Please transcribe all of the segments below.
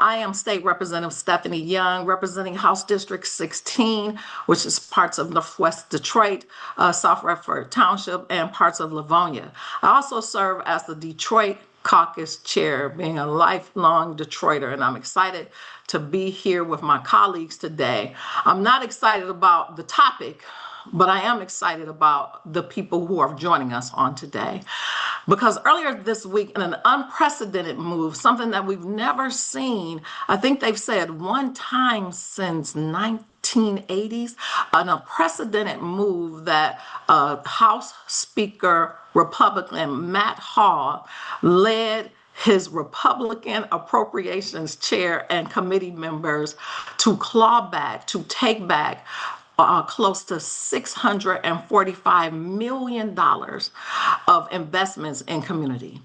I am State Representative Stephanie Young, representing House District 16, which is parts of Northwest Detroit, South Redford Township, and parts of Livonia. I also serve as the Detroit Caucus chair, being a lifelong Detroiter, and I'm excited to be here with my colleagues today. I'm not excited about the topic, but I am excited about the people who are joining us on today. Because earlier this week, in an unprecedented move, something that we've never seen, I think they've said one time since 1980s, an unprecedented move that House Speaker Republican Matt Hall led his Republican Appropriations Chair and committee members to claw back, to take back close to $645 million of investments in community.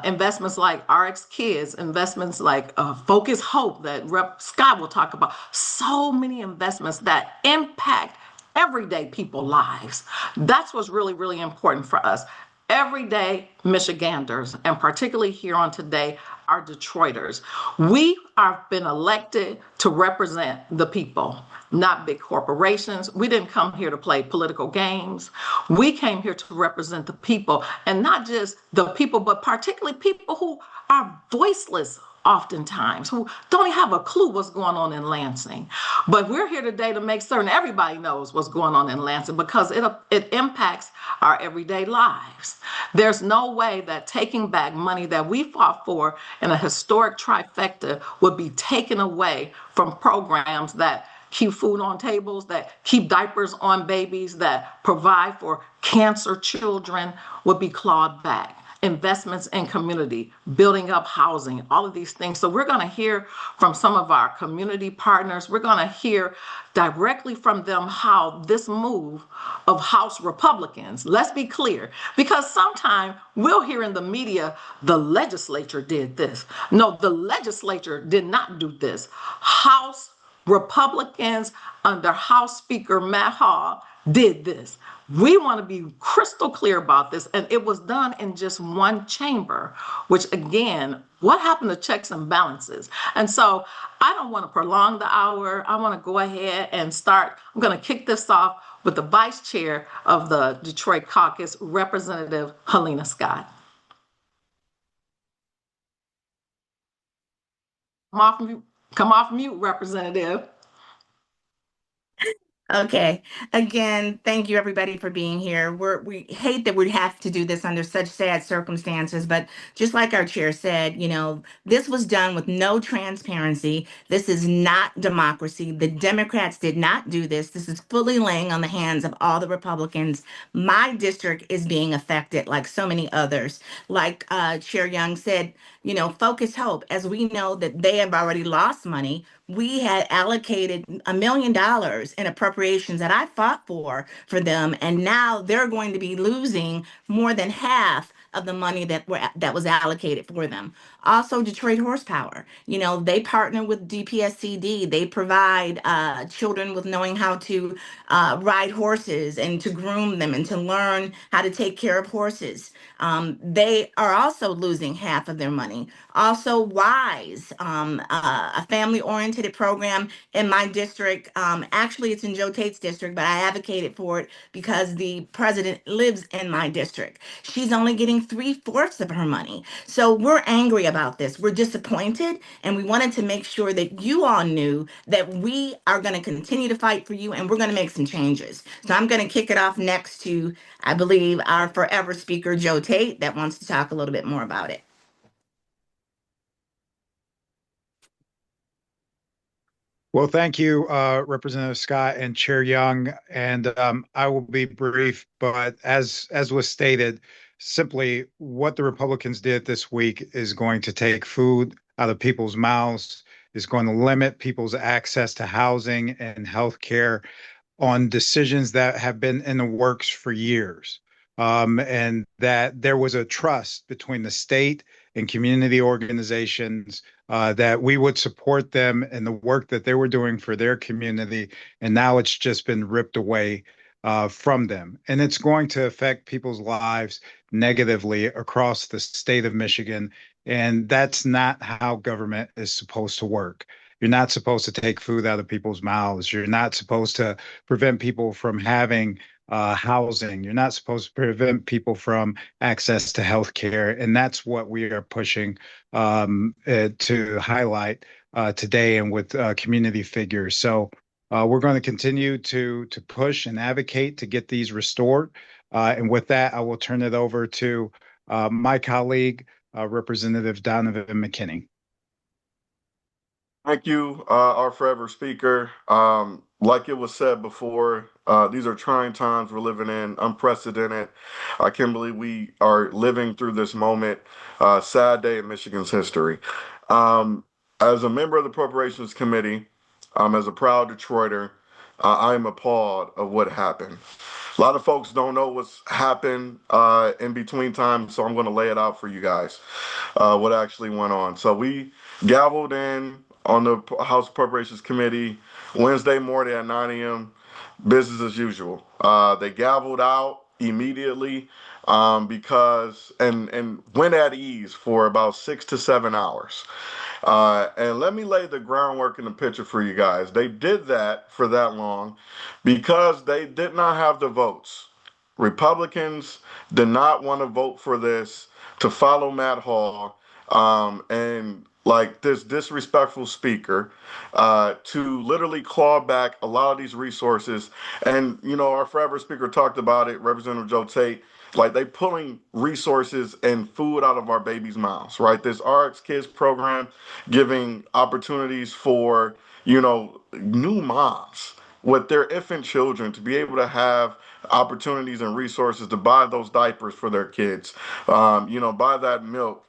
Investments like RX Kids, investments like Focus Hope that Rep. Scott will talk about. So many investments that impact everyday people's lives. That's what's really, really important for us. Everyday Michiganders, and particularly here on today, are Detroiters. We have been elected to represent the people, not big corporations. We didn't come here to play political games. We came here to represent the people, and not just the people, but particularly people who are voiceless oftentimes, who don't even have a clue what's going on in Lansing. But we're here today to make certain everybody knows what's going on in Lansing, because it impacts our everyday lives. There's no way that taking back money that we fought for in a historic trifecta would be taken away from programs that keep food on tables, that keep diapers on babies, that provide for cancer children, would be clawed back. Investments in community, building up housing, all of these things. So we're going to hear from some of our community partners. We're going to hear directly from them how this move of House Republicans, let's be clear, because sometimes we'll hear in the media, the legislature did this. No, the legislature did not do this. House Republicans under House Speaker Matt Hall did this. We want to be crystal clear about this, and it was done in just one chamber, which again, what happened to checks and balances? And so I don't want to prolong the hour. I want to go ahead and start. I'm going to kick this off with the vice chair of the Detroit Caucus, Representative Helena Scott. Come off mute, Representative. Okay. Again, thank you everybody for being here. We hate that we have to do this under such sad circumstances, but just like our chair said, this was done with no transparency. This is not democracy. The Democrats did not do this. This is fully laying on the hands of all the Republicans. My district is being affected like so many others. Like Chair Young said, Focus Hope, as we know that they have already lost money. We had allocated $1 million in appropriations that I fought for them, and now they're going to be losing more than half of the money that was allocated for them. Also, Detroit Horsepower, they partner with DPSCD. They provide children with knowing how to ride horses and to groom them and to learn how to take care of horses. They are also losing half of their money. Also, WISE, a family-oriented program in my district. Actually, it's in Joe Tate's district, but I advocated for it because the president lives in my district. She's only getting 3/4 of her money. So we're angry about this. We're disappointed, and we wanted to make sure that you all knew that we are going to continue to fight for you, and we're going to make some changes. So I'm going to kick it off next to, I believe, our forever speaker, Joe Tate, that wants to talk a little bit more about it. Well, thank you, Representative Scott and Chair Young. And I will be brief, but as was stated, simply what the Republicans did this week is going to take food out of people's mouths, is going to limit people's access to housing and health care on decisions that have been in the works for years. And that there was a trust between the state and community organizations that we would support them in the work that they were doing for their community. And now it's just been ripped away from them. And it's going to affect people's lives negatively across the state of Michigan. And that's not how government is supposed to work. You're not supposed to take food out of people's mouths. You're not supposed to prevent people from having housing. You're not supposed to prevent people from access to health care. And that's what we are pushing to highlight today and with community figures. So we're going to continue to push and advocate to get these restored. And with that, I will turn it over to my colleague, Representative Donovan McKinney. Thank you, our forever speaker. Like it was said before, these are trying times we're living in, unprecedented. I can't believe we are living through this moment. Sad day in Michigan's history. As a member of the Appropriations Committee, as a proud Detroiter, I am appalled of what happened. A lot of folks don't know what's happened in between times, so I'm going to lay it out for you guys, what actually went on. So we gavelled in on the House Appropriations Committee Wednesday morning at 9 a.m., business as usual. They gavelled out immediately because and went at ease for about 6 to 7 hours. And let me lay the groundwork in the picture for you guys. They did that for that long because they did not have the votes. Republicans did not want to vote for this to follow Matt Hall and like this disrespectful speaker to literally claw back a lot of these resources. And, you know, our forever speaker talked about it, Representative Joe Tate, like they pulling resources and food out of our babies' mouths, right? This RX Kids program giving opportunities for, you know, new moms with their infant children to be able to have opportunities and resources to buy those diapers for their kids, you know, buy that milk,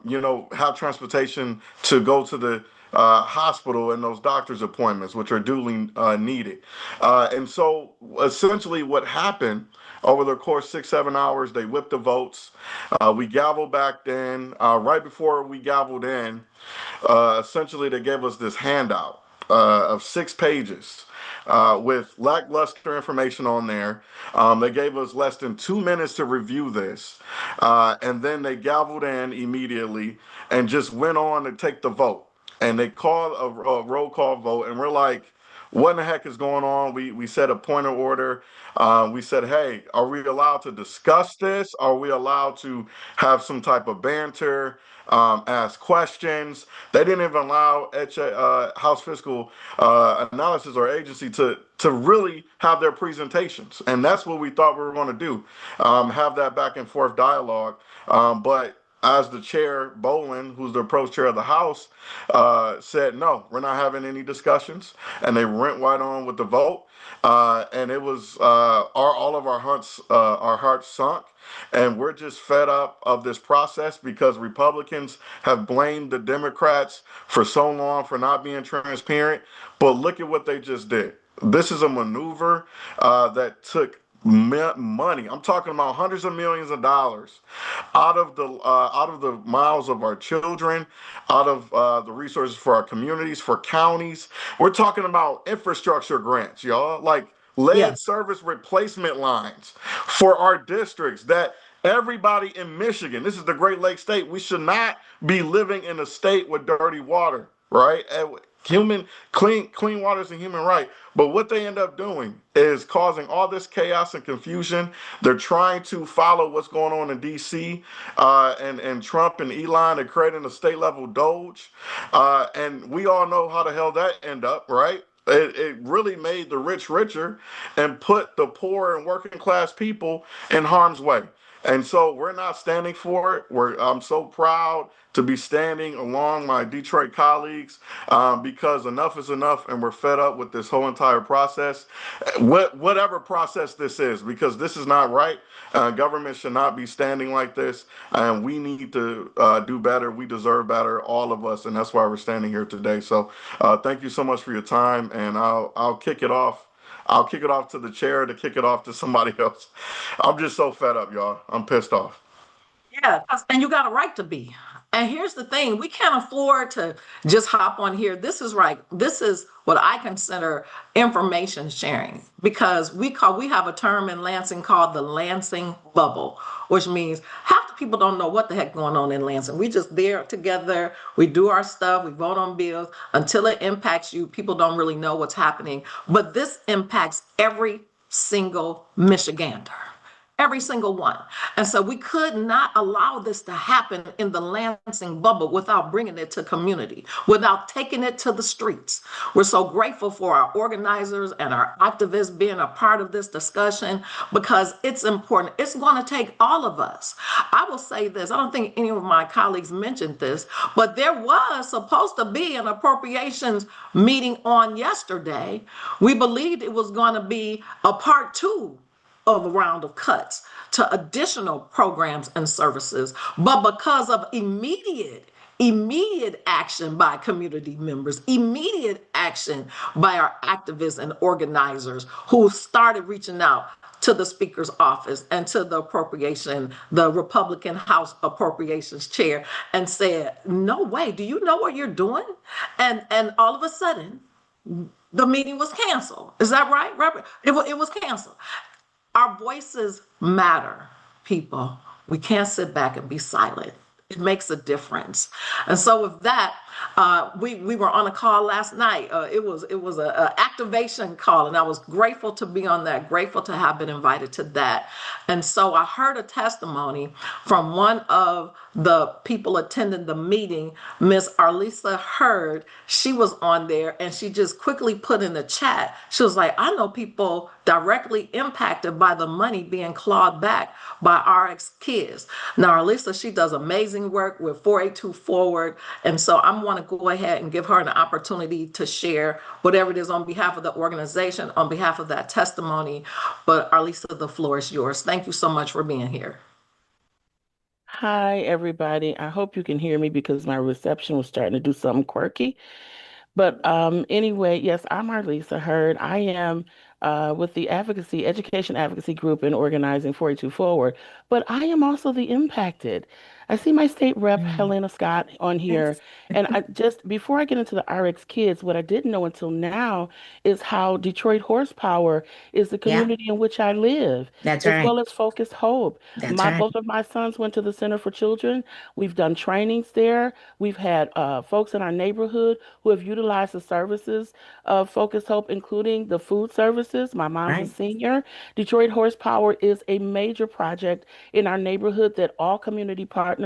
you know, have transportation to go to the hospital and those doctor's appointments, which are duly needed. And so essentially what happened over the course 6, 7 hours, they whipped the votes. We gavelled back in. Right before we gavelled in, essentially they gave us this handout of 6 pages with lackluster information on there. They gave us less than 2 minutes to review this. And then they gavelled in immediately and just went on to take the vote. And they called a roll call vote. And we're like, what in the heck is going on? We said a point of order. We said, hey, are we allowed to discuss this? Are we allowed to have some type of banter, ask questions? They didn't even allow House Fiscal Analysis or agency to really have their presentations. And that's what we thought we were going to do, have that back and forth dialogue. But as the chair, Bolin, who's the approach chair of the House, said, no, we're not having any discussions. And they went right on with the vote. And it was all of our hearts sunk. And we're just fed up of this process because Republicans have blamed the Democrats for so long for not being transparent. But look at what they just did. This is a maneuver that took money. I'm talking about hundreds of millions of dollars out of the mouths of our children, out of the resources for our communities, for counties. We're talking about infrastructure grants, y'all, like lead Yes. service replacement lines for our districts that everybody in Michigan, this is the Great Lakes state, we should not be living in a state with dirty water, right? Clean water is a human right. But what they end up doing is causing all this chaos and confusion. They're trying to follow what's going on in DC, and Trump and Elon are creating a state level Doge. And we all know how the hell that end up, right? It really made the rich richer and put the poor and working class people in harm's way. And so we're not standing for it. I'm so proud to be standing along my Detroit colleagues because enough is enough, and we're fed up with this whole entire process, whatever process this is, because this is not right. Government should not be standing like this, and we need to do better. We deserve better, all of us, and that's why we're standing here today. So thank you so much for your time, and I'll kick it off. I'll kick it off to the chair to kick it off to somebody else. I'm just so fed up, y'all. I'm pissed off. Yeah, and you got a right to be. And here's the thing, we can't afford to just hop on here. This is right. This is what I consider information sharing, because we have a term in Lansing called the Lansing bubble, which means half the people don't know what the heck going on in Lansing. We just there together, we do our stuff, we vote on bills. Until it impacts you, people don't really know what's happening. But this impacts every single Michigander. Every single one. And so we could not allow this to happen in the Lansing bubble without bringing it to community, without taking it to the streets. We're so grateful for our organizers and our activists being a part of this discussion, because it's important. It's going to take all of us. I will say this, I don't think any of my colleagues mentioned this, but there was supposed to be an appropriations meeting on yesterday. We believed it was going to be a part two of a round of cuts to additional programs and services. But because of immediate action by community members, immediate action by our activists and organizers who started reaching out to the speaker's office and to the Republican House Appropriations Chair, and said, no way, do you know what you're doing? And all of a sudden, the meeting was canceled. Is that right, Robert? It was canceled. Our voices matter, people. We can't sit back and be silent. It makes a difference. And so with that, we were on a call last night. It was a activation call, and I was grateful to be on that, grateful to have been invited to that. And so I heard a testimony from one of the people attending the meeting, Miss Arlisa Hurd. She was on there, and she just quickly put in the chat, she was like, I know people directly impacted by the money being clawed back by RX Kids. Now, Arlisa, she does amazing work with 482 Forward. And so I want to go ahead and give her an opportunity to share whatever it is on behalf of the organization, on behalf of that testimony. But Arlisa, the floor is yours. Thank you so much for being here. Hi, everybody. I hope you can hear me because my reception was starting to do something quirky. But anyway, yes, I'm Arlisa Hurd. I am with the education advocacy group and organizing 42 Forward, but I am also the impacted. I see my state rep, Helena Scott, on here. Yes. And I just, before I get into the RX Kids, what I didn't know until now is how Detroit Horsepower is the Yeah, community in which I live, that's as right. well as Focused Hope. That's right. Both of my sons went to the Center for Children. We've done trainings there. We've had folks in our neighborhood who have utilized the services of Focus Hope, including the food services. My mom's a Right. senior. Detroit Horsepower is a major project in our neighborhood that all community partners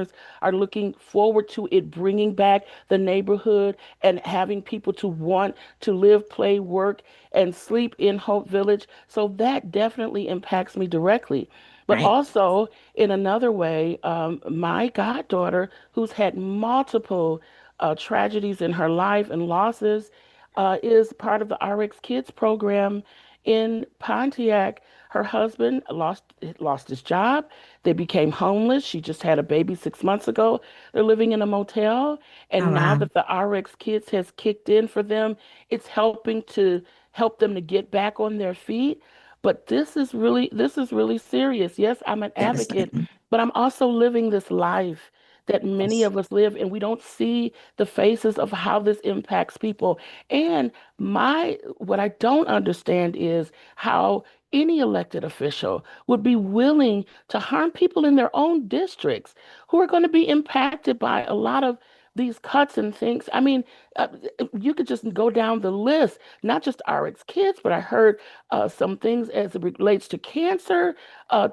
are looking forward to it bringing back the neighborhood and having people to want to live, play, work, and sleep in Hope Village. So that definitely impacts me directly. But Right. also, in another way, my goddaughter, who's had multiple tragedies in her life and losses, is part of the RX Kids program in Pontiac. Her husband lost his job. They became homeless. She just had a baby 6 months ago. They're living in a motel. Oh, And now wow. that the RX Kids has kicked in for them, it's help them to get back on their feet. But this is really serious. Yes, I'm an advocate, Devastating. but I'm also living this life that many Yes. of us live, and we don't see the faces of how this impacts people. And what I don't understand is how any elected official would be willing to harm people in their own districts who are going to be impacted by a lot of these cuts and things. I mean, uh, you could just go down the list, not just RX Kids, but I heard some things as it relates to cancer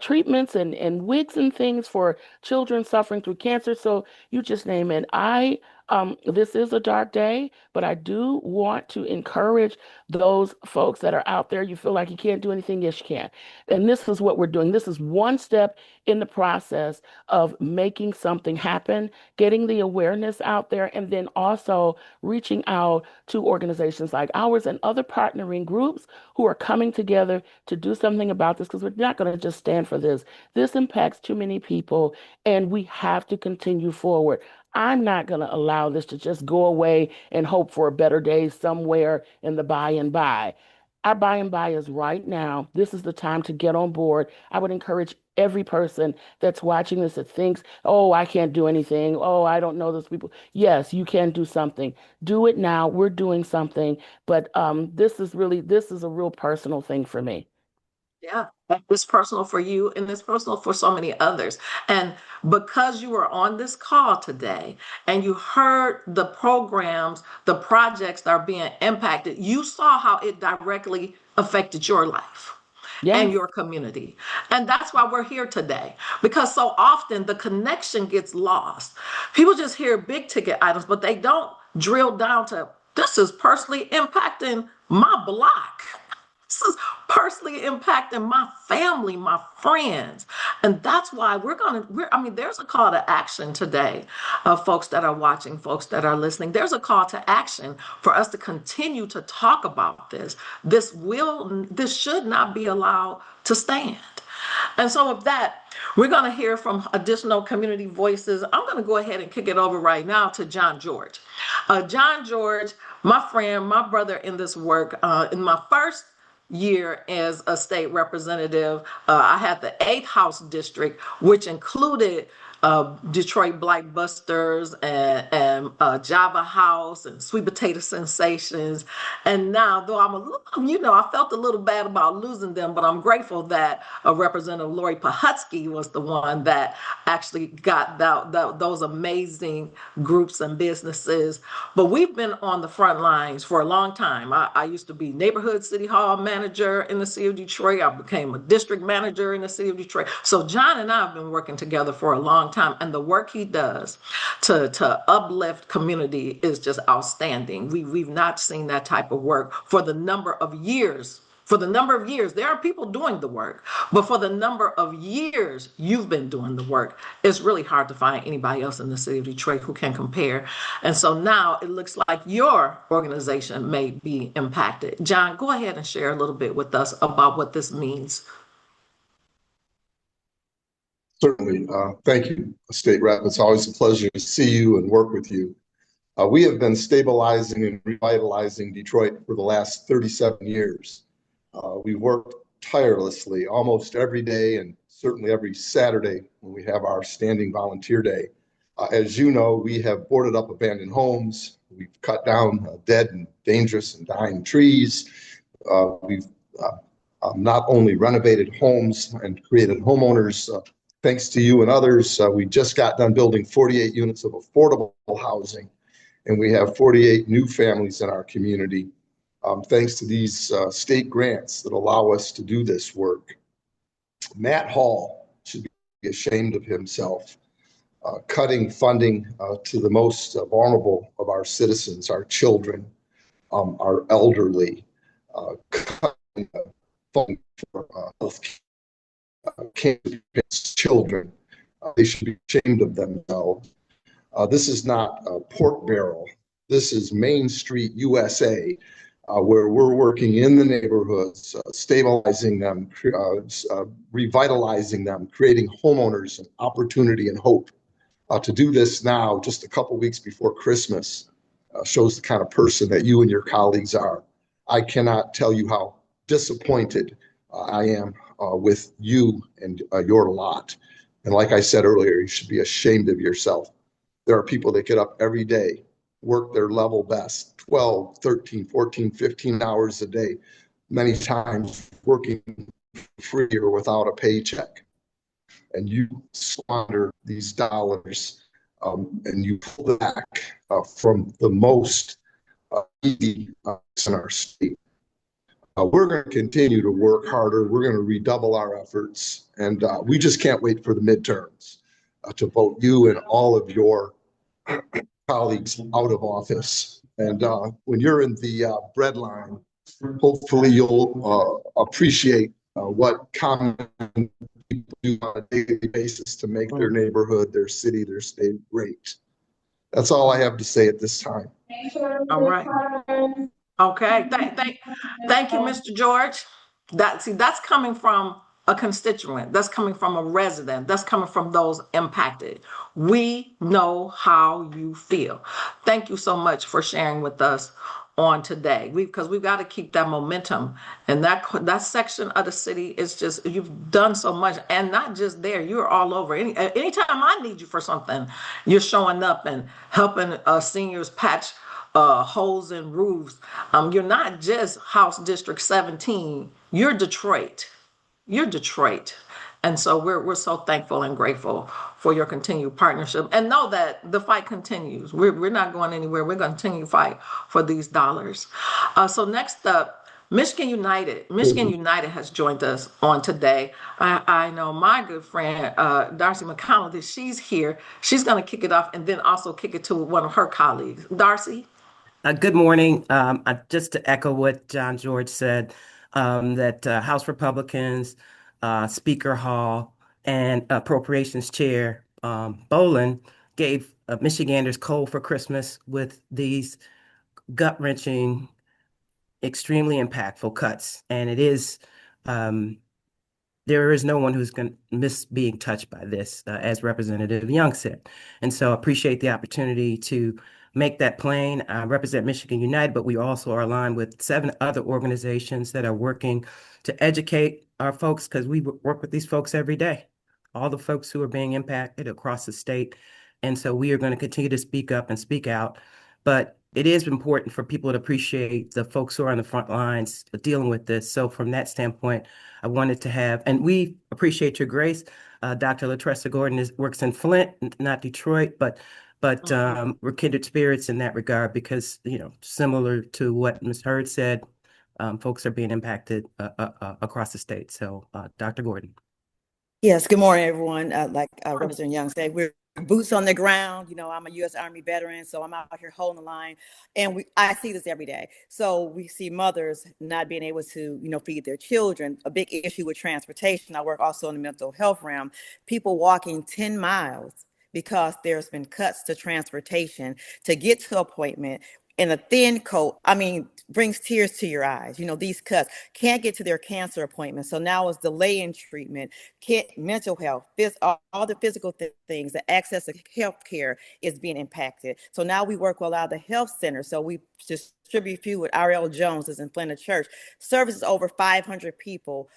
treatments and wigs and things for children suffering through cancer. So you just name it. This is a dark day, but I do want to encourage those folks that are out there. You feel like you can't do anything. Yes, you can. And this is what we're doing. This is one step in the process of making something happen, getting the awareness out there, and then also reaching out to organizations like ours and other partnering groups who are coming together to do something about this, because we're not going to just stand for this. This impacts too many people, and we have to continue forward. I'm not going to allow this to just go away and hope for a better day somewhere in the by and by. Our by and by is right now. This is the time to get on board. I would encourage every person that's watching this that thinks, oh, I can't do anything. Oh, I don't know those people. Yes, you can do something. Do it now. We're doing something. But this is a real personal thing for me. Yeah, it's personal for you and it's personal for so many others. And because you were on this call today and you heard the programs, the projects that are being impacted, you saw how it directly affected your life and Yes. your community. And that's why we're here today, because so often the connection gets lost. People just hear big ticket items, but they don't drill down to this is personally impacting my block. This is personally impacting my family, my friends. And that's why I mean, there's a call to action today of folks that are watching, folks that are listening. There's a call to action for us to continue to talk about this. This should not be allowed to stand. And so with that, we're going to hear from additional community voices. I'm going to go ahead and kick it over right now to John George. John George, my friend, my brother in this work, in my first year as a state representative, I had the 8th House District, which included Detroit Blightbusters and Java House and Sweet Potato Sensations. And now, though I'm a little, I felt a little bad about losing them, but I'm grateful that Representative Lori Pahutsky was the one that actually got those amazing groups and businesses. But we've been on the front lines for a long time. I used to be neighborhood city hall manager in the city of Detroit. I became a district manager in the city of Detroit. So John and I have been working together for a long time, and the work he does to uplift community is just outstanding. We've not seen that type of work for the number of years. There are people doing the work, but for the number of years you've been doing the work, it's really hard to find anybody else in the city of Detroit who can compare. And so now it looks like your organization may be impacted. John, go ahead and share a little bit with us about what this means. Certainly. Thank you, State Rep. It's always a pleasure to see you and work with you. We have been stabilizing and revitalizing Detroit for the last 37 years. We worked tirelessly almost every day and certainly every Saturday when we have our standing volunteer day. As you know, we have boarded up abandoned homes. We've cut down dead and dangerous and dying trees. We've not only renovated homes and created homeowners, thanks to you and others, we just got done building 48 units of affordable housing, and we have 48 new families in our community, thanks to these state grants that allow us to do this work. Matt Hall should be ashamed of himself, cutting funding to the most vulnerable of our citizens, our children, our elderly, cutting funding for health care. Cancer children. They should be ashamed of themselves. This is not a pork barrel. This is Main Street, USA, where we're working in the neighborhoods, stabilizing them, revitalizing them, creating homeowners and opportunity and hope. To do this now, just a couple weeks before Christmas, shows the kind of person that you and your colleagues are. I cannot tell you how disappointed I am with you and your lot. And like I said earlier, you should be ashamed of yourself. There are people that get up every day, work their level best, 12, 13, 14, 15 hours a day, many times working free or without a paycheck. And you squander these dollars and you pull back from the most needy in our state. We're going to continue to work harder. We're going to redouble our efforts. And we just can't wait for the midterms to vote you and all of your colleagues out of office. And when you're in the breadline, hopefully you'll appreciate what common people do on a daily basis to make their neighborhood, their city, their state great. That's all I have to say at this time. All right. Okay. Thank you, Mr. George. That's coming from a constituent. That's coming from a resident. That's coming from those impacted. We know how you feel. Thank you so much for sharing with us on today. Because we've got to keep that momentum. And that section of the city is just, you've done so much, and not just there, you're all over. Anytime I need you for something, you're showing up and helping seniors patch holes in roofs. You're not just House District 17, you're Detroit. You're Detroit. And so we're so thankful and grateful for your continued partnership, and know that the fight continues. We're not going anywhere. We're going to continue to fight for these dollars. So next up, Michigan United. Michigan United has joined us on today. I know my good friend, Darcy McConnell, that she's here. She's going to kick it off and then also kick it to one of her colleagues. Darcy? Good morning. Just to echo what John George said, that House Republicans, Speaker Hall, and Appropriations Chair Bolin gave Michiganders coal for Christmas with these gut-wrenching, extremely impactful cuts. And there is no one who's going to miss being touched by this, as Representative Young said. And so I appreciate the opportunity to make that plain. I represent Michigan United, but we also are aligned with 7 other organizations that are working to educate our folks, because we work with these folks every day, all the folks who are being impacted across the state. And so we are going to continue to speak up and speak out. But it is important for people to appreciate the folks who are on the front lines dealing with this. So from that standpoint, I wanted to have, and we appreciate your grace. Dr. LaTressa Gordon works in Flint, not Detroit, but we're kindred spirits in that regard, because, similar to what Ms. Hurd said, folks are being impacted across the state. So Dr. Gordon. Yes, good morning, everyone. Like Representative Young said, we're boots on the ground. I'm a U.S. Army veteran, so I'm out here holding the line, and I see this every day. So we see mothers not being able to, feed their children. A big issue with transportation. I work also in the mental health realm. People walking 10 miles because there's been cuts to transportation to get to appointment in a thin coat. Brings tears to your eyes. These cuts can't get to their cancer appointments. So now it's delay in treatment, mental health, all the physical things, the access to health care is being impacted. So now we work with a lot of the health centers. So we distribute food with R.L. Jones is in Flint Church. Services over 500 people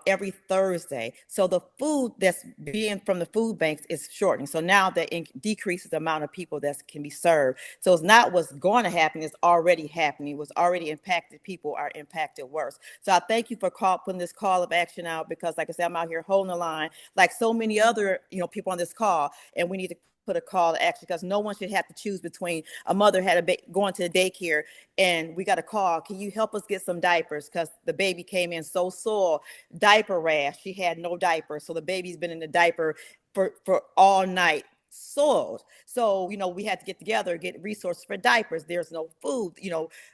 every Thursday. So the food that's being from the food banks is shortening. So now that decreases the amount of people that can be served. So it's not what's going to happen, it's already happening. What's already impacted people are impacted worse. So I thank you for putting this call of action out, because like I said, I'm out here holding the line like so many other people on this call, and we need to put a call to action, because no one should have to choose between a mother had going to the daycare and we got a call, can you help us get some diapers, because the baby came in so sore, diaper rash, she had no diaper, so the baby's been in the diaper for all night, soiled. So we had to get together, get resources for diapers. There's no food,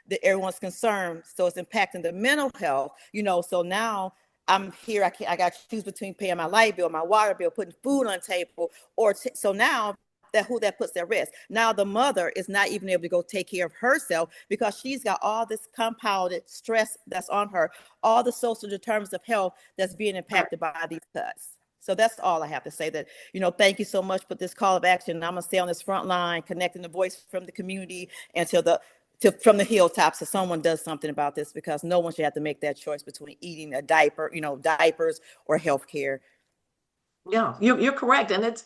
that everyone's concerned, so it's impacting the mental health. So now I'm here. I got to choose between paying my light bill, my water bill, putting food on the table, so now that puts at risk. Now the mother is not even able to go take care of herself, because she's got all this compounded stress that's on her, all the social determinants of health that's being impacted by these cuts. So that's all I have to say. That, thank you so much for this call of action. I'm gonna stay on this front line, connecting the voice from the community and from the hilltops, so someone does something about this, because no one should have to make that choice between eating a diaper, diapers or health care. Yeah, you're correct. And it's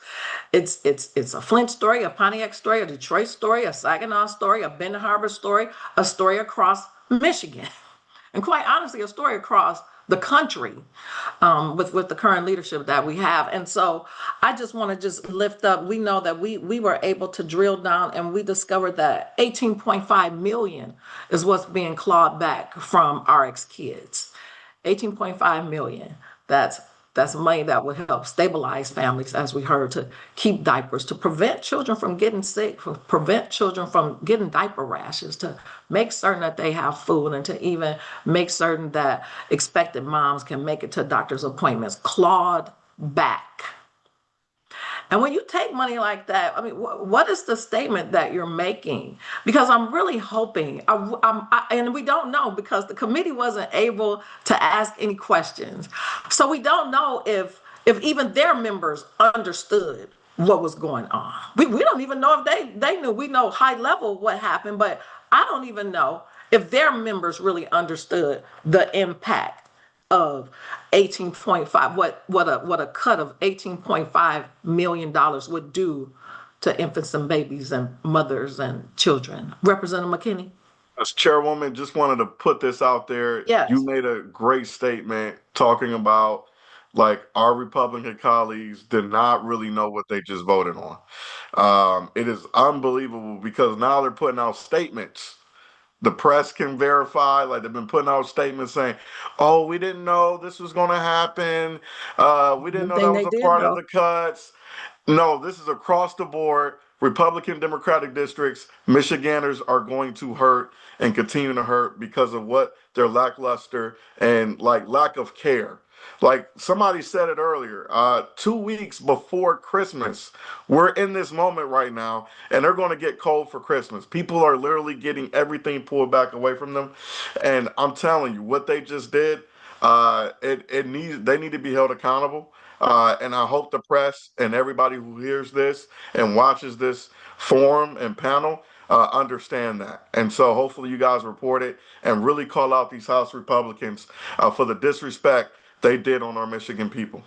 a Flint story, a Pontiac story, a Detroit story, a Saginaw story, a Benton Harbor story, a story across Michigan, and quite honestly, a story across the country, with the current leadership that we have. And so I just want to lift up, we know that we were able to drill down, and we discovered that 18.5 million is what's being clawed back from RX kids. 18.5 million. That's money that would help stabilize families, as we heard, to keep diapers, to prevent children from getting sick, to prevent children from getting diaper rashes, to make certain that they have food, and to even make certain that expected moms can make it to doctor's appointments. Clawed back. And when you take money like that, what is the statement that you're making? Because I'm really hoping, and we don't know, because the committee wasn't able to ask any questions. So we don't know if even their members understood what was going on. We don't even know if they knew. We know high level what happened, but I don't even know if their members really understood the impact of 18.5, what a cut of $18.5 million would do to infants and babies and mothers and children. Representative McKinney? As chairwoman, just wanted to put this out there. You Yes. made a great statement talking about like our Republican colleagues did not really know what they just voted on. It is unbelievable because now they're putting out statements. The press can verify, like they've been putting out statements saying, "Oh, we didn't know this was going to happen. We didn't One know that thing was they a did part of know. the cuts." No, this is across the board. Republican Democratic districts, Michiganders are going to hurt and continue to hurt because of what their lackluster and like lack of care. Like somebody said it earlier, 2 weeks before Christmas, we're in this moment right now, and they're going to get cold for Christmas. People are literally getting everything pulled back away from them, and I'm telling you, what they just did, it needs they need to be held accountable. And I hope the press and everybody who hears this and watches this forum and panel understand that. And so hopefully you guys report it and really call out these House Republicans for the disrespect they did on our Michigan people.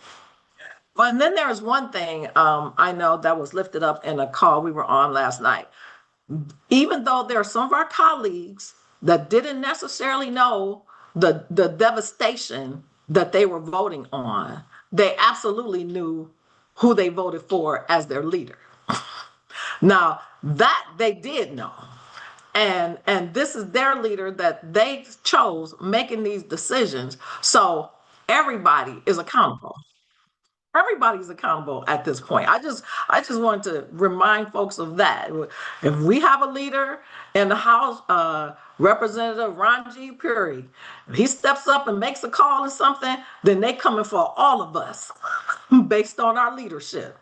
Well, and then there's one thing I know that was lifted up in a call we were on last night. Even though there are some of our colleagues that didn't necessarily know the devastation that they were voting on, they absolutely knew who they voted for as their leader. Now, that they did know. And this is their leader that they chose making these decisions. So everybody is accountable. Everybody's accountable at this point. I just want to remind folks of that. If we have a leader in the House, Representative Ron G. Perry, if he steps up and makes a call or something, then they coming for all of us based on our leadership.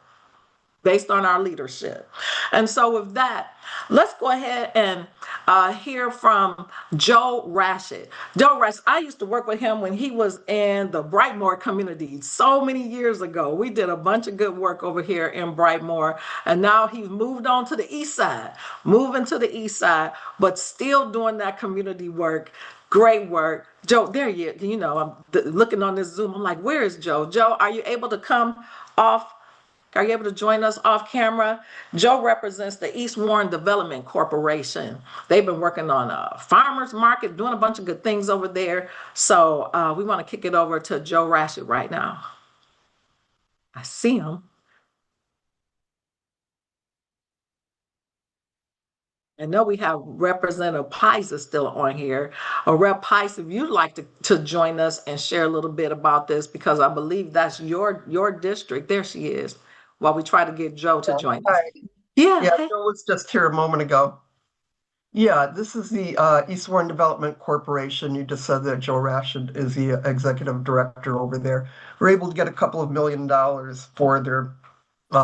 Based on our leadership. And so with that, let's go ahead and hear from Joe Rashid. Joe Rashid, I used to work with him when he was in the Brightmoor community so many years ago. We did a bunch of good work over here in Brightmoor, and now he's moved on to the east side, moving to the east side, but still doing that community work. Great work. Joe, there you know, I'm looking on this Zoom. I'm like, where is Joe? Joe, are you able to come off? Are you able to join us off camera? Joe represents the East Warren Development Corporation. They've been working on a farmer's market, doing a bunch of good things over there. So we want to kick it over to Joe Rashid right now. I see him. I know we have Representative Pice is still on here. Rep Pice, if you'd like to join us and share a little bit about this, because I believe that's your district. There she is. While we try to get Joe to join us. Hi. Yeah. Yeah, Joe was just here a moment ago. Yeah, this is the East Warren Development Corporation. You just said that Joe Rashid is the executive director over there. We're able to get a couple of $1 million for their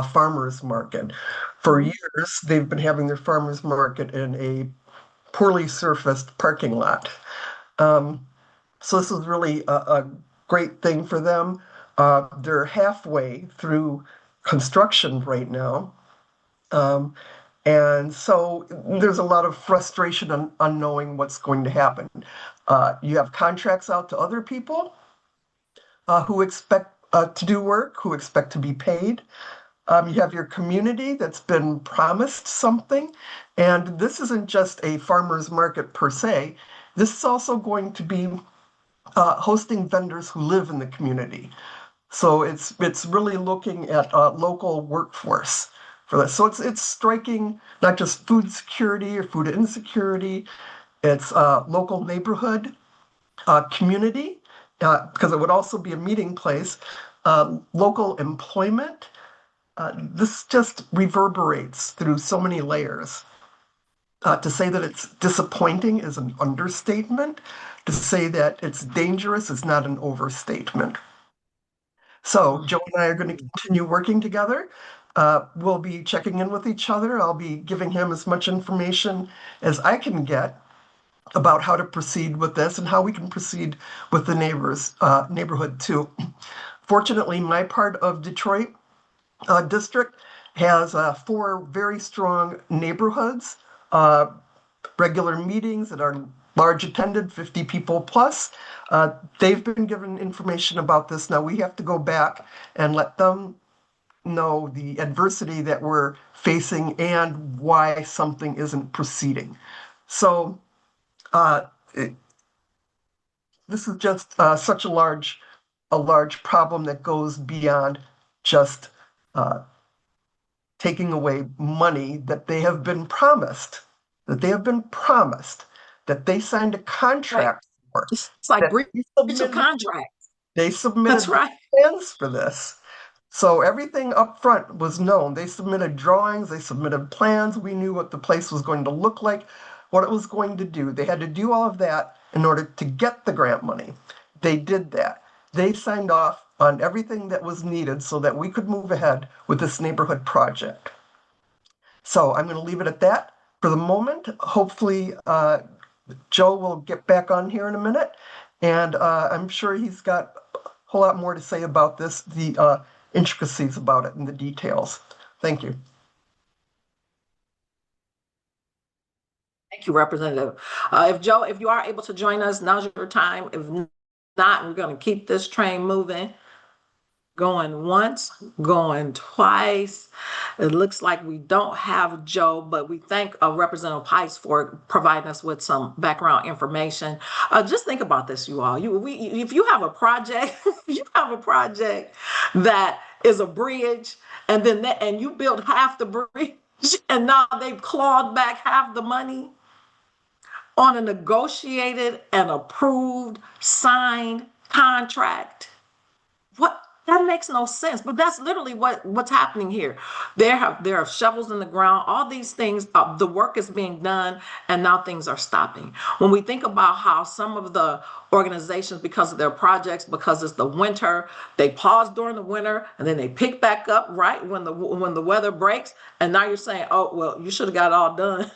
farmers market. For years, they've been having their farmers market in a poorly surfaced parking lot. So this is really a great thing for them. They're halfway through construction right now. And so there's a lot of frustration on knowing what's going to happen. You have contracts out to other people who expect to do work, who expect to be paid. You have your community that's been promised something. And this isn't just a farmer's market per se. This is also going to be hosting vendors who live in the community. So it's really looking at local workforce for this. So it's striking not just food security or food insecurity, it's local neighborhood, community, because it would also be a meeting place, local employment. This just reverberates through so many layers. To say that it's disappointing is an understatement. To say that it's dangerous is not an overstatement. So Joe and I are going to continue working together. We'll be checking in with each other. I'll be giving him as much information as I can get about how to proceed with this and how we can proceed with the neighborhood too. Fortunately, my part of Detroit district has 4 very strong neighborhoods, regular meetings that are large attended, 50 people plus. They've been given information about this. Now we have to go back and let them know the adversity that we're facing and why something isn't proceeding. So this is just such a large problem that goes beyond just taking away money that they have been promised, that they signed a contract for, It's like that breach they of submitted, contract. they That's submitted the right. plans for this. So everything up front was known. They submitted drawings, they submitted plans. We knew what the place was going to look like, what it was going to do. They had to do all of that in order to get the grant money. They did that. They signed off on everything that was needed so that we could move ahead with this neighborhood project. So I'm going to leave it at that for the moment. Hopefully, Joe will get back on here in a minute, and I'm sure he's got a whole lot more to say about this, the intricacies about it and the details. Thank you. Thank you, Representative. If you are able to join us, now's your time. If not, we're going to keep this train moving. Going once, going twice. It looks like we don't have Joe, but we thank Representative Pice for providing us with some background information. Just think about this, you all. If you have a project, if you have a project that is a bridge, and you build half the bridge, and now they've clawed back half the money on a negotiated and approved, signed contract. What? That makes no sense. But that's literally what's happening here. There are shovels in the ground. All these things, the work is being done, and now things are stopping. When we think about how some of the organizations, because of their projects, because it's the winter, they pause during the winter and then they pick back up right when the weather breaks. And now you're saying, oh well, you should have got it all done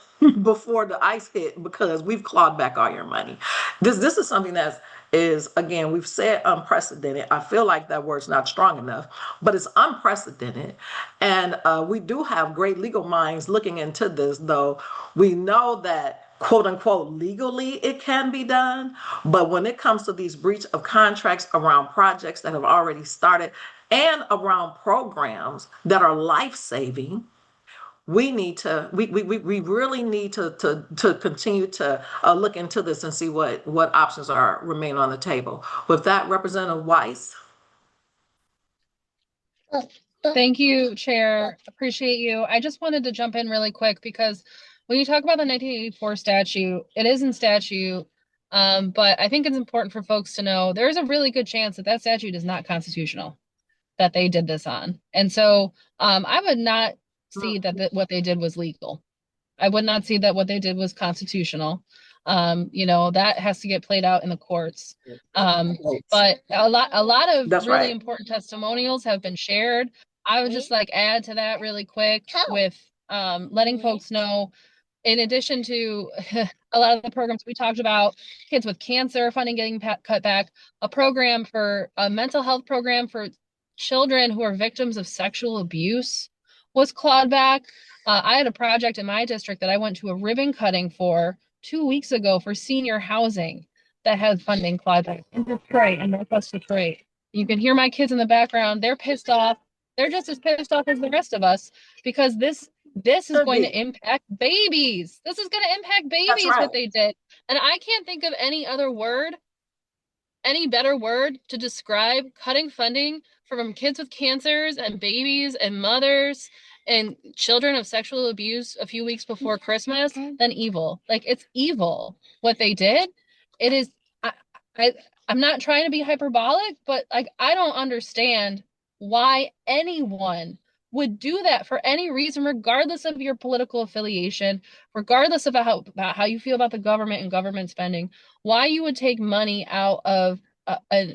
before the ice hit because we've clawed back all your money. This is something that is, again, we've said unprecedented. I feel like that word's not strong enough, but it's unprecedented. And we do have great legal minds looking into this, though. We know that, quote unquote, legally it can be done. But when it comes to these breach of contracts around projects that have already started and around programs that are life-saving, we really need to continue to look into this and see what options remain on the table. With that, Representative Weiss. Thank you, Chair. Appreciate you. I just wanted to jump in really quick because when you talk about the 1984 statute, it is in statute, but I think it's important for folks to know there's a really good chance that that statute is not constitutional, that they did this on. And so I would not see that what they did was legal. I would not see that what they did was constitutional. That has to get played out in the courts. But a lot of That's really right. important testimonials have been shared. I would just like add to that really quick with letting folks know, in addition to a lot of the programs we talked about, kids with cancer funding getting cut back, a mental health program for children who are victims of sexual abuse was clawed back. I had a project in my district that I went to a ribbon cutting for 2 weeks ago for senior housing that had funding clawed back in Detroit, in Northwest Detroit. You can hear my kids in the background. They're pissed off. They're just as pissed off as the rest of us because this is going to impact babies. This is going to impact babies, right. What they did. And I can't think of any better word to describe cutting funding from kids with cancers and babies and mothers and children of sexual abuse a few weeks before Christmas than evil. Like, it's evil what they did. It is, I'm not trying to be hyperbolic, but like, I don't understand why anyone would do that for any reason, regardless of your political affiliation, regardless of how you feel about the government and government spending, why you would take money out of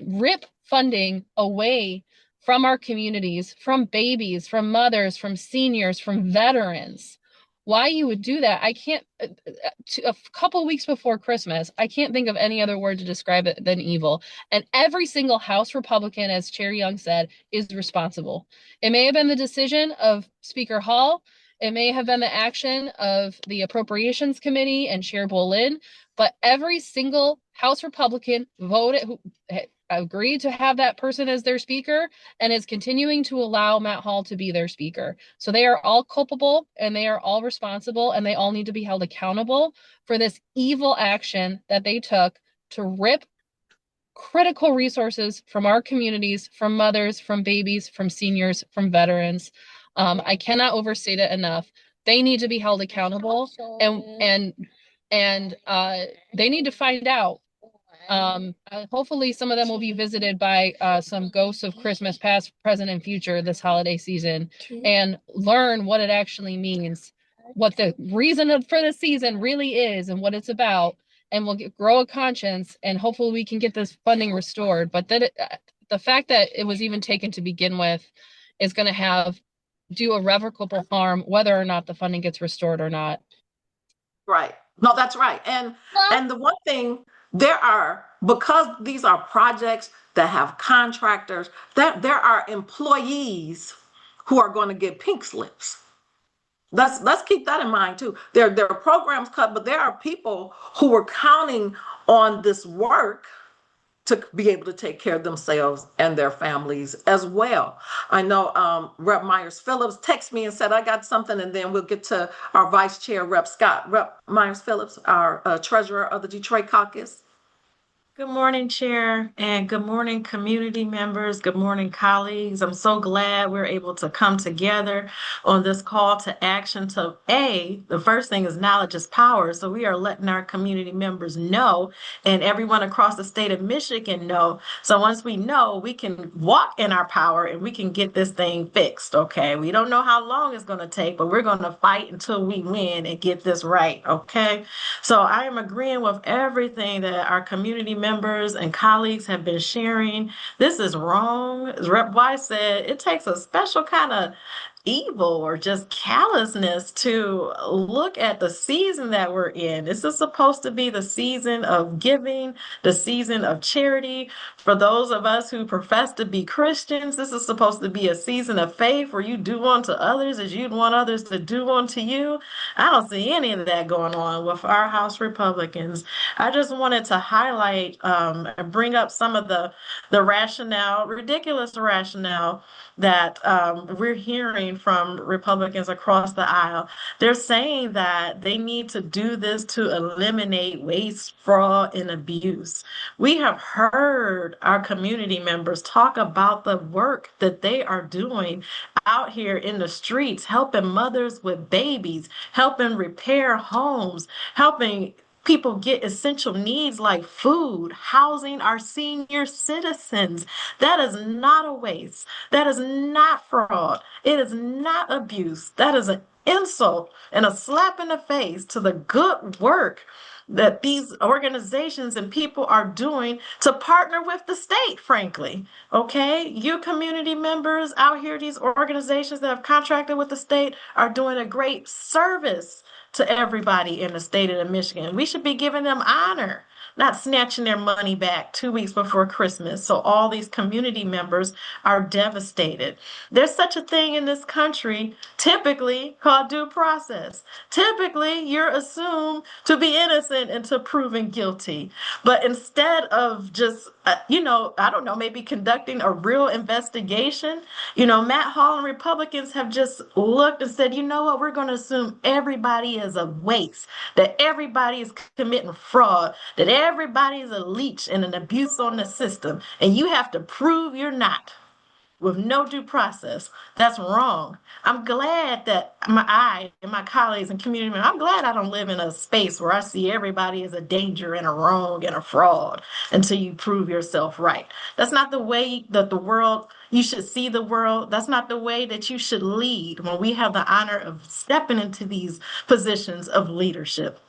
rip funding away from our communities, from babies, from mothers, from seniors, from veterans. Why you would do that, I can't, a couple weeks before Christmas, I can't think of any other word to describe it than evil. And every single House Republican, as Chair Young said, is responsible. It may have been the decision of Speaker Hall. It may have been the action of the Appropriations Committee and Chair Bolin, but every single House Republican voted, who agreed to have that person as their speaker, and is continuing to allow Matt Hall to be their speaker. So they are all culpable, and they are all responsible, and they all need to be held accountable for this evil action that they took to rip critical resources from our communities, from mothers, from babies, from seniors, from veterans. I cannot overstate it enough. They need to be held accountable, and they need to find out. Hopefully some of them will be visited by some ghosts of Christmas past, present, and future this holiday season, and learn what it actually means, what the reason for the season really is, and what it's about. And we'll grow a conscience, and hopefully we can get this funding restored. But that the fact that it was even taken to begin with is going to do irrevocable harm, whether or not the funding gets restored or not. Right. No, that's right. And the one thing, because these are projects that have contractors, that there are employees who are going to get pink slips. Let's keep that in mind too. There are programs cut, but there are people who were counting on this work to be able to take care of themselves and their families as well. I know Rep. Myers-Phillips texted me and said, I got something, and then we'll get to our Vice Chair, Rep. Scott. Rep. Myers-Phillips, our Treasurer of the Detroit Caucus. Good morning, Chair, and good morning, community members. Good morning, colleagues. I'm so glad we're able to come together on this call to action the first thing is knowledge is power. So we are letting our community members know, and everyone across the state of Michigan know. So once we know, we can walk in our power and we can get this thing fixed, okay? We don't know how long it's going to take, but we're going to fight until we win and get this right, okay? So I am agreeing with everything that our community members and colleagues have been sharing. This is wrong. As Rep. Wise said, it takes a special kind of evil or just callousness to look at the season that we're in. This is supposed to be the season of giving, the season of charity. For those of us who profess to be Christians, this is supposed to be a season of faith where you do unto others as you'd want others to do unto you. I don't see any of that going on with our House Republicans. I just wanted to highlight and bring up some of the rationale, ridiculous rationale that we're hearing from Republicans across the aisle. They're saying that they need to do this to eliminate waste, fraud, and abuse. We have heard our community members talk about the work that they are doing out here in the streets, helping mothers with babies, helping repair homes, helping people get essential needs like food, housing our senior citizens. That is not a waste. That is not fraud. It is not abuse. That is an insult and a slap in the face to the good work that these organizations and people are doing to partner with the state, frankly. Okay? You community members out here, these organizations that have contracted with the state are doing a great service to everybody in the state of Michigan. We should be giving them honor, not snatching their money back 2 weeks before Christmas. So all these community members are devastated. There's such a thing in this country, typically called due process. Typically, you're assumed to be innocent until proven guilty. But instead of just, I don't know, maybe conducting a real investigation, Matt Hall and Republicans have just looked and said, you know what, we're going to assume everybody is a waste, that everybody is committing fraud, that everybody is a leech and an abuse on the system, and you have to prove you're not with no due process. That's wrong. I'm glad that I and my colleagues and community members, I'm glad I don't live in a space where I see everybody as a danger and a wrong and a fraud until you prove yourself right. That's not the way that you should see the world. That's not the way that you should lead when we have the honor of stepping into these positions of leadership.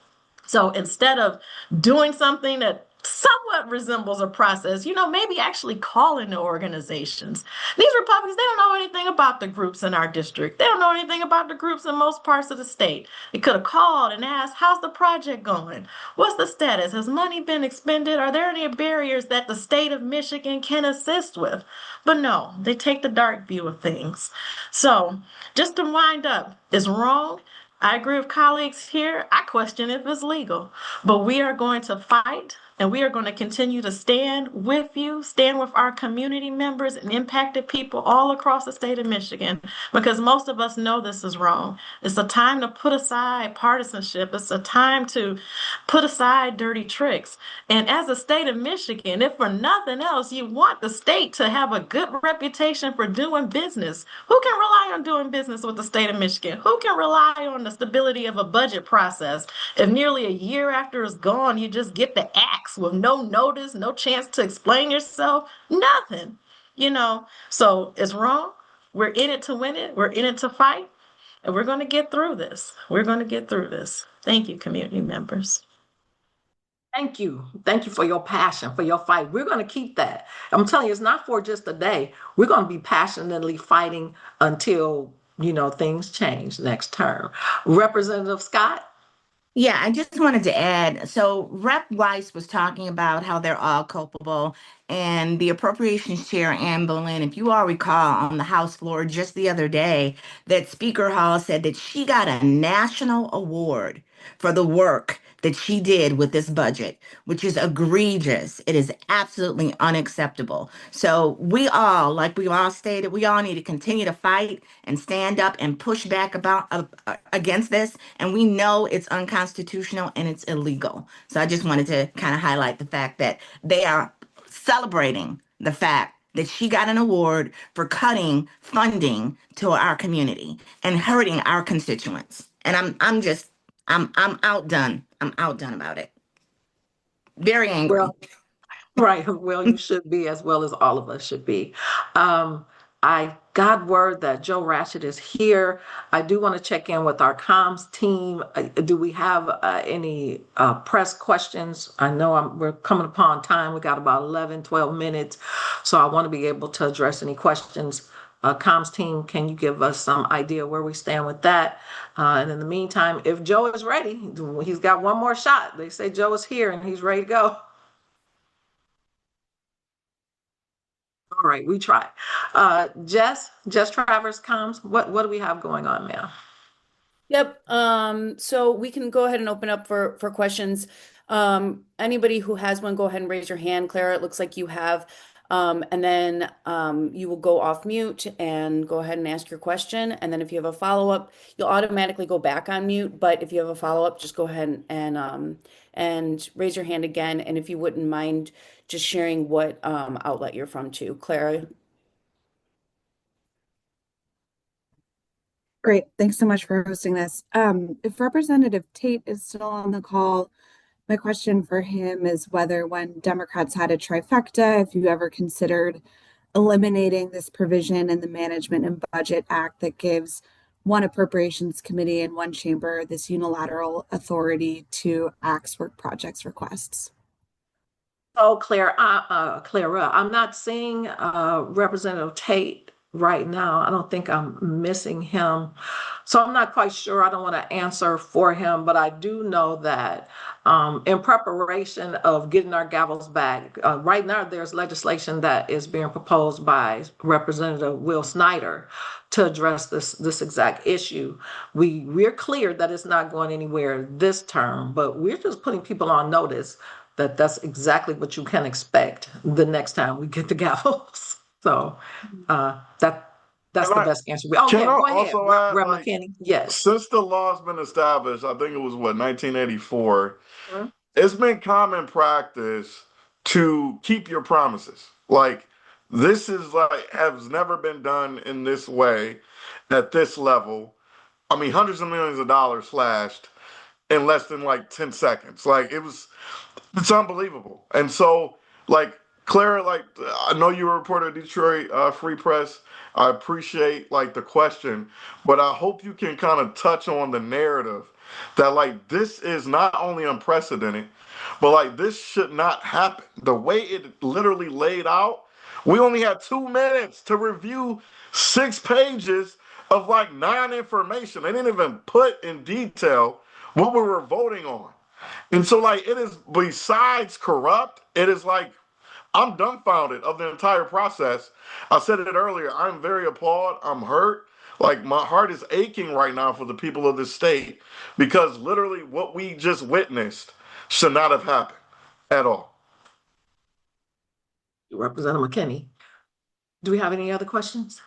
So instead of doing something that somewhat resembles a process, maybe actually calling the organizations. These Republicans, they don't know anything about the groups in our district. They don't know anything about the groups in most parts of the state. They could have called and asked, how's the project going? What's the status? Has money been expended? Are there any barriers that the state of Michigan can assist with? But no, they take the dark view of things. So just to wind up, it's wrong. I agree with colleagues here. I question if it's legal, but we are going to fight and we are going to continue to stand with you, stand with our community members and impacted people all across the state of Michigan, because most of us know this is wrong. It's a time to put aside partisanship. It's a time to put aside dirty tricks. And as a state of Michigan, if for nothing else, you want the state to have a good reputation for doing business. Who can rely on doing business with the state of Michigan? Who can rely on the stability of a budget process if nearly a year after it's gone, you just get the axe with no notice, no chance to explain yourself? Nothing, So it's wrong. We're in it to win it. We're in it to fight. And we're going to get through this. We're going to get through this. Thank you, community members. Thank you. Thank you for your passion, for your fight. We're going to keep that. I'm telling you, it's not for just a day. We're going to be passionately fighting until, things change next term. Representative Scott? Yeah, I just wanted to add. So, Rep. Weiss was talking about how they're all culpable, and the Appropriations Chair, Ann Boleyn, if you all recall on the House floor just the other day, that Speaker Hall said that she got a national award for the work that she did with this budget, which is egregious. It is absolutely unacceptable. So, like we all stated, we all need to continue to fight and stand up and push back against this. And we know it's unconstitutional and it's illegal. So I just wanted to kind of highlight the fact that they are celebrating the fact that she got an award for cutting funding to our community and hurting our constituents. And I'm outdone. I'm outdone about it. Very angry. Well, right. Well, you should be, as well as all of us should be. I got word that Joe Ratchet is here. I do want to check in with our comms team. Do we have any press questions? I know we're coming upon time. We got about 11, 12 minutes. So I want to be able to address any questions. Comms team, can you give us some idea where we stand with that? And in the meantime, if Joe is ready, he's got one more shot. They say Joe is here and he's ready to go. All right, we try. Jess Travers comes. What do we have going on now? Yep. So we can go ahead and open up for questions. Anybody who has one, go ahead and raise your hand. Clara, it looks like you have. And then you will go off mute and go ahead and ask your question. And then if you have a follow-up, you'll automatically go back on mute. But if you have a follow-up, just go ahead and raise your hand again. And if you wouldn't mind just sharing what outlet you're from too. Clara. Great. Thanks so much for hosting this. If Representative Tate is still on the call, my question for him is whether when Democrats had a trifecta, if you ever considered eliminating this provision in the Management and Budget Act that gives one appropriations committee in one chamber this unilateral authority to axe work projects requests. Oh, Clara, I'm not seeing Representative Tate right now. I don't think I'm missing him. So I'm not quite sure. I don't want to answer for him, but I do know that in preparation of getting our gavels back, right now there's legislation that is being proposed by Representative Will Snyder to address this exact issue. We're clear that it's not going anywhere this term, but we're just putting people on notice that that's exactly what you can expect the next time we get the gavels. So that's the best answer. Oh, yeah, go ahead, Rep. McKinney. Yes. Since the law's been established, I think it was 1984. Mm-hmm. It's been common practice to keep your promises. Like this is has never been done in this way at this level. I mean, hundreds of millions of dollars slashed in less than 10 seconds. It's unbelievable. And so Clara, I know you're a reporter at Detroit Free Press. I appreciate the question, but I hope you can kind of touch on the narrative that this is not only unprecedented, but like this should not happen. The way it literally laid out, we only had 2 minutes to review 6 pages of like non-information. They didn't even put in detail what we were voting on. And so like it is, besides corrupt, it is like I'm dumbfounded of the entire process. I said it earlier. I'm very appalled. I'm hurt. Like my heart is aching right now for the people of this state because literally what we just witnessed should not have happened at all. Representative McKinney. Do we have any other questions?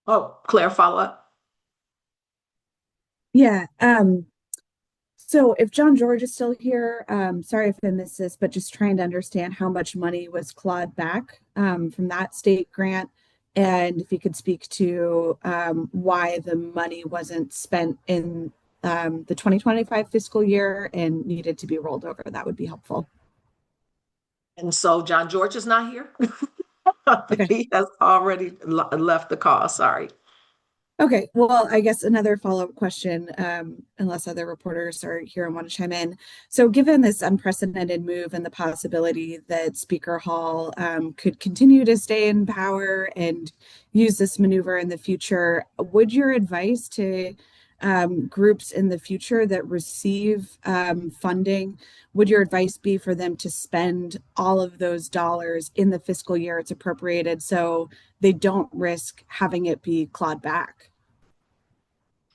Oh, Claire, follow up. Yeah. So if John George is still here, sorry if I missed this, but just trying to understand how much money was clawed back from that state grant, and if you could speak to why the money wasn't spent in the 2025 fiscal year and needed to be rolled over, that would be helpful. And so John George is not here. Okay. He has already left the call. Sorry. Okay, well, I guess another follow-up question, unless other reporters are here and want to chime in. So given this unprecedented move and the possibility that Speaker Hall could continue to stay in power and use this maneuver in the future, would your advice to groups in the future that receive funding, would your advice be for them to spend all of those dollars in the fiscal year it's appropriated so they don't risk having it be clawed back?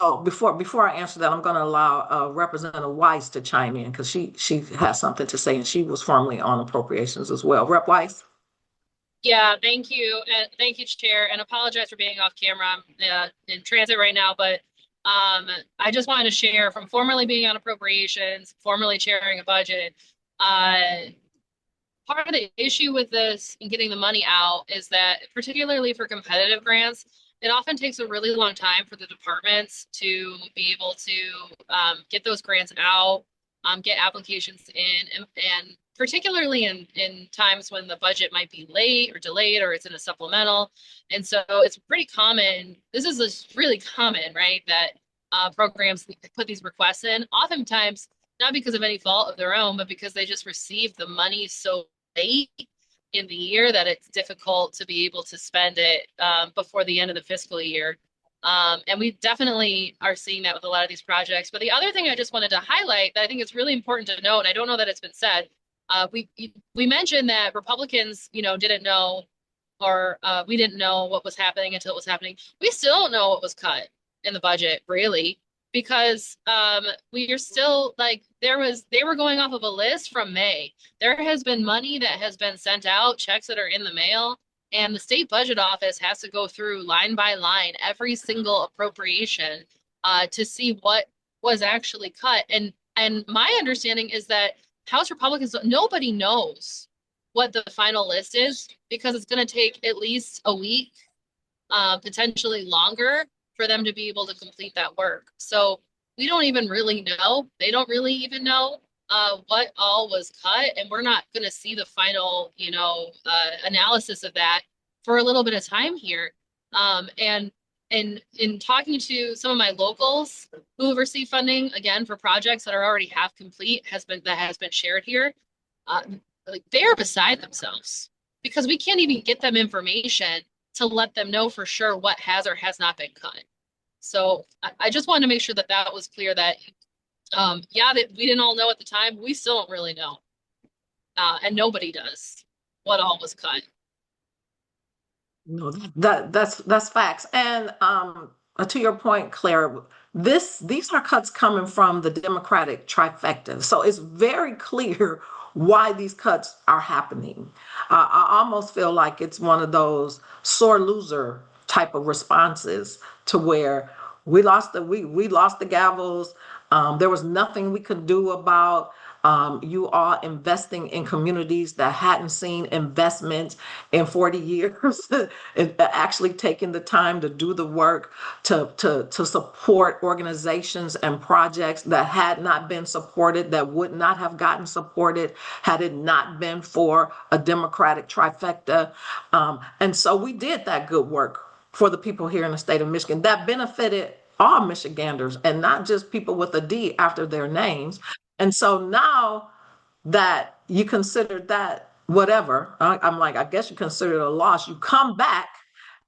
Oh, before I answer that, I'm going to allow Representative Weiss to chime in because she has something to say and she was formerly on appropriations as well. Rep. Weiss. Yeah, thank you. And thank you, Chair. And apologize for being off camera. I'm in transit right now, but I just wanted to share from formerly being on appropriations, formerly chairing a budget. Part of the issue with this and getting the money out is that, particularly for competitive grants, it often takes a really long time for the departments to be able to get those grants out, get applications in, and particularly in times when the budget might be late or delayed or it's in a supplemental. And so it's pretty common, this is really common, right, that programs put these requests in, oftentimes not because of any fault of their own, but because they just received the money so late in the year that it's difficult to be able to spend it before the end of the fiscal year. And we definitely are seeing that with a lot of these projects. But the other thing I just wanted to highlight that I think is really important to note, and I don't know that it's been said, we mentioned that Republicans, didn't know, or we didn't know what was happening until it was happening. We still don't know what was cut in the budget, really, because we are still they were going off of a list from May. There has been money that has been sent out, checks that are in the mail, and the state budget office has to go through line by line every single appropriation to see what was actually cut. And my understanding is that House Republicans, nobody knows what the final list is because it's going to take at least a week, potentially longer, for them to be able to complete that work. So we don't even really know. They don't really even know what all was cut, and we're not going to see the final, analysis of that for a little bit of time here. And in talking to some of my locals who have received funding, again, for projects that are already half complete, has been shared here, they are beside themselves because we can't even get them information to let them know for sure what has or has not been cut. So I just wanted to make sure that that was clear that, that we didn't all know at the time. We still don't really know. And nobody does what all was cut. No, that's facts. And to your point, Claire, these are cuts coming from the Democratic trifecta. So it's very clear why these cuts are happening. I almost feel like it's one of those sore loser type of responses to where we lost the gavels. There was nothing we could do about you all investing in communities that hadn't seen investment in 40 years and actually taking the time to do the work to support organizations and projects that had not been supported, that would not have gotten supported had it not been for a Democratic trifecta. And so we did that good work for the people here in the state of Michigan that benefited all Michiganders and not just people with a D after their names. And so now that you consider that whatever, I'm like, I guess you consider it a loss. You come back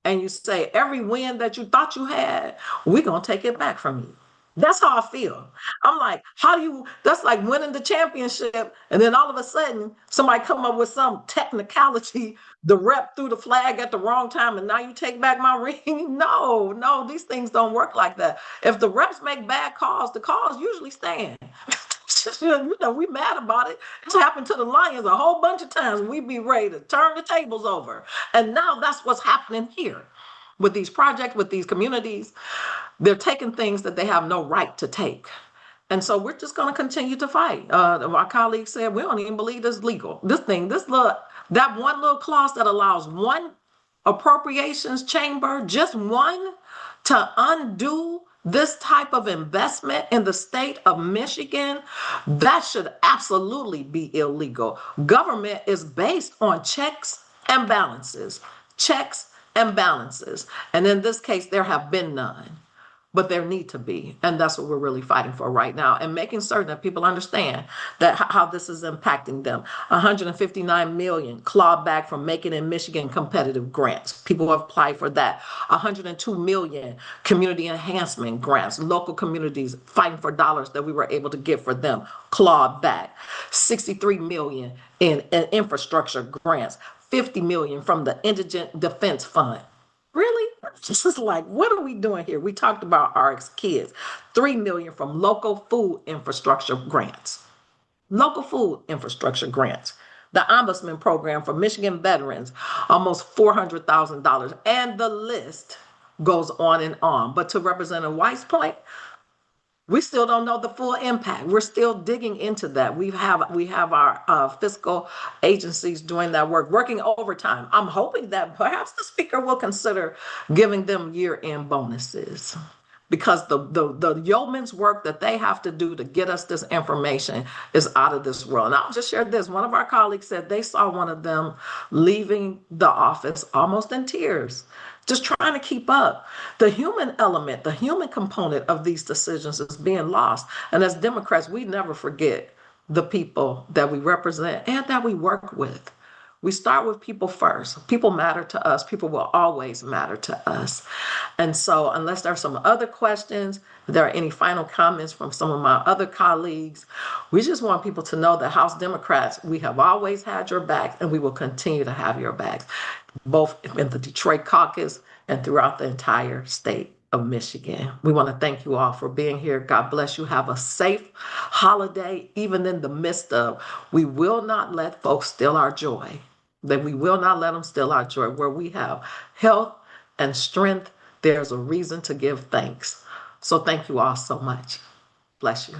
and you say, every win that you thought you had, we're going to take it back from you. That's how I feel. I'm like, how do you, that's like winning the championship. And then all of a sudden, somebody come up with some technicality, the rep threw the flag at the wrong time, and now you take back my ring. No, these things don't work like that. If the reps make bad calls, the calls usually stand. We mad about it. It's happened to the Lions a whole bunch of times. We be ready to turn the tables over. And now that's what's happening here with these projects, with these communities. They're taking things that they have no right to take. And so we're just going to continue to fight. My colleague said, we don't even believe this legal. That one little clause that allows one appropriations chamber, just one, to undo this type of investment in the state of Michigan, that should absolutely be illegal. Government is based on checks and balances, checks and balances. And in this case, there have been none. But there need to be, and that's what we're really fighting for right now, and making certain that people understand that how this is impacting them. 159 million clawback from Making in Michigan competitive grants. People have applied for that. 102 million community enhancement grants. Local communities fighting for dollars that we were able to get for them. Clawed back. 63 million in infrastructure grants. 50 million from the Indigent Defense Fund. Really? This is like, what are we doing here? We talked about our kids. 3 million from local food infrastructure grants. Local food infrastructure grants. The Ombudsman program for Michigan veterans, almost $400,000. And the list goes on and on. But to Representative White's point, we still don't know the full impact. We're still digging into that. We have our fiscal agencies doing that work, working overtime. I'm hoping that perhaps the speaker will consider giving them year-end bonuses, because the yeoman's work that they have to do to get us this information is out of this world. And I'll just share this. One of our colleagues said they saw one of them leaving the office almost in tears, just trying to keep up. The human element, the human component of these decisions is being lost. And as Democrats, we never forget the people that we represent and that we work with. We start with people first. People matter to us. People will always matter to us. And so unless there are some other questions, if there are any final comments from some of my other colleagues, we just want people to know that House Democrats, we have always had your backs, and we will continue to have your backs, both in the Detroit Caucus and throughout the entire state of Michigan. We want to thank you all for being here. God bless you. Have a safe holiday, even in the midst of, we will not let folks steal our joy. That we will not let them steal our joy. Where we have health and strength, there's a reason to give thanks. So thank you all so much. Bless you.